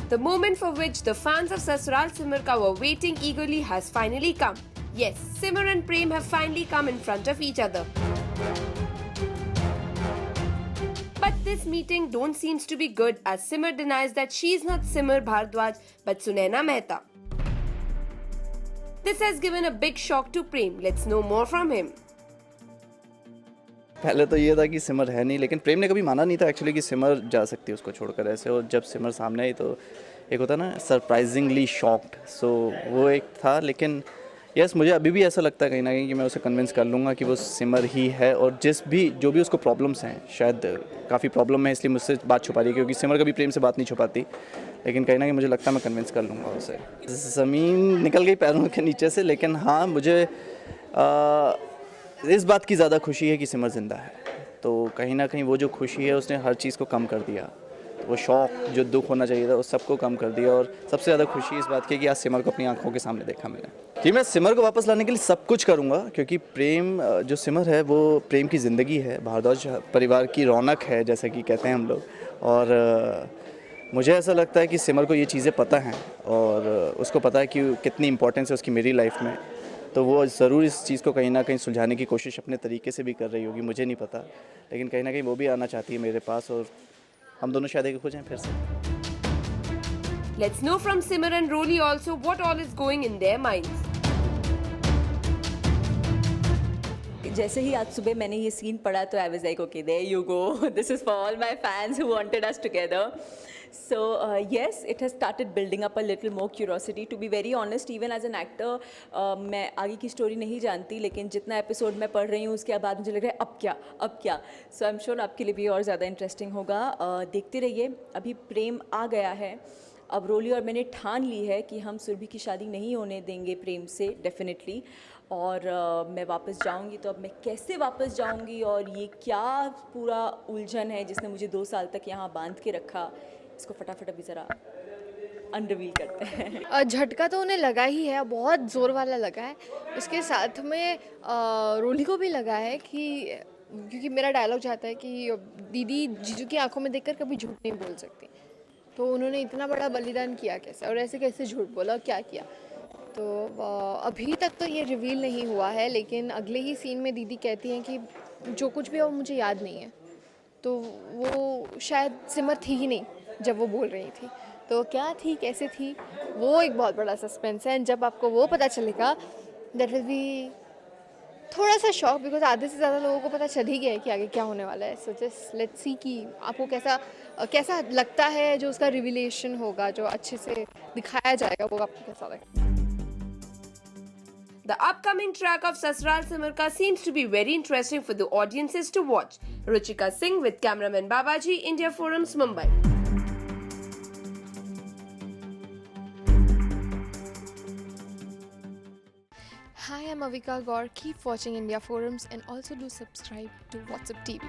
The moment for which the fans of Sasural Simar Ka were waiting eagerly has finally come. Yes, Simar and Prem have finally come in front of each other. But this meeting don't seems to be good as Simar denies that she is not Simar Bhardwaj but Sunaina Mehta. This has given a big shock to Prem. Let's know more from him. पहले तो ये था कि सिमर है नहीं, लेकिन प्रेम ने कभी माना नहीं था एक्चुअली कि सिमर जा सकती है उसको छोड़कर ऐसे। और जब सिमर सामने आई तो एक होता ना सरप्राइजिंगली शॉक्ड, सो वो एक था। लेकिन यस, मुझे अभी भी ऐसा लगता है कहीं ना कहीं कि मैं उसे कन्विंस कर लूँगा कि वो सिमर ही है। और जो भी उसको प्रॉब्लम्स हैं, शायद काफ़ी प्रॉब्लम है इसलिए मुझसे बात छुपा रही है, क्योंकि सिमर कभी प्रेम से बात नहीं छुपाती। लेकिन कहीं ना कहीं मुझे लगता है मैं कन्विंस कर लूँगा उसे। ज़मीन निकल गई पैरों के नीचे से, लेकिन हाँ, मुझे इस बात की ज़्यादा खुशी है कि सिमर ज़िंदा है। तो कहीं ना कहीं वो जो खुशी है उसने हर चीज़ को कम कर दिया। तो वो शौक, जो दुख होना चाहिए था, उस सबको कम कर दिया। और सबसे ज़्यादा खुशी इस बात की है कि आज सिमर को अपनी आंखों के सामने देखा मैंने। जी, मैं सिमर को वापस लाने के लिए सब कुछ करूँगा, क्योंकि प्रेम जो सिमर है वो प्रेम की ज़िंदगी है, भारद्वाज परिवार की रौनक है जैसे कि कहते हैं हम लोग। और मुझे ऐसा लगता है कि सिमर को ये चीज़ें पता हैं और उसको पता है कि कितनी इंपॉर्टेंस है उसकी मेरी लाइफ में। तो वो ज़रूर इस चीज़ को कहीं ना कहीं सुलझाने की कोशिश अपने तरीके से भी कर रही होगी, मुझे नहीं पता। लेकिन कहीं ना कहीं वो भी आना चाहती है मेरे पास और हम दोनों शायद एक हो जाएं फिर से। Let's know from Simar and Roli also what all is going in their minds. जैसे ही आज सुबह मैंने ये सीन पढ़ा तो I was like okay, there you go, this is for all my fans who wanted us together. So yes, it has started building up a little more curiosity. To be very honest, even as an actor, मैं आगे की story नहीं जानती, लेकिन जितना episode मैं पढ़ रही हूँ उसके बाद मुझे लग रहा है अब क्या. सो आई एम श्योर आपके लिए भी और ज़्यादा इंटरेस्टिंग होगा. देखते रहिए. अभी प्रेम आ गया है. अब रोली और मैंने ठान ली है कि हम सुरभि की शादी नहीं होने देंगे प्रेम से, डेफिनेटली. और मैं वापस जाऊंगी तो अब मैं कैसे वापस जाऊंगी और ये क्या पूरा उलझन है जिसने मुझे 2 साल तक यहाँ बांध के रखा, इसको फटाफट अभी ज़रा अनरिवील करते हैं. झटका तो उन्हें लगा ही है, बहुत ज़ोर वाला लगा है. उसके साथ में रोली को भी लगा है कि क्योंकि मेरा डायलॉग चाहता है कि दीदी जीजू की आंखों में देखकर कभी झूठ नहीं बोल सकती. तो उन्होंने इतना बड़ा बलिदान किया कैसे और ऐसे कैसे झूठ बोला, क्या किया. तो अभी तक तो ये रिवील नहीं हुआ है, लेकिन अगले ही सीन में दीदी कहती हैं कि जो कुछ भी है वो मुझे याद नहीं है. तो वो शायद सिमर थी ही नहीं जब वो बोल रही थी. तो क्या थी, कैसे थी, वो एक बहुत बड़ा सस्पेंस है. जब आपको वो पता चलेगा दैट विल बी थोड़ा सा शॉक, बिकॉज आधे से ज़्यादा लोगों को पता चल ही गया है कि आगे क्या होने वाला है. सो जस्ट लेट्स सी कि आपको कैसा लगता है, जो उसका रिविलेशन होगा, जो अच्छे से दिखाया जाएगा, वो आपको कैसा लगेगा. The upcoming track of Sasural Simar Ka seems to be very interesting for the audiences to watch. Ruchika Singh with cameraman Babaji, India Forums, Mumbai. Hi, I'm Avika Gaur. Keep watching India Forums and also do subscribe to WhatsApp TV.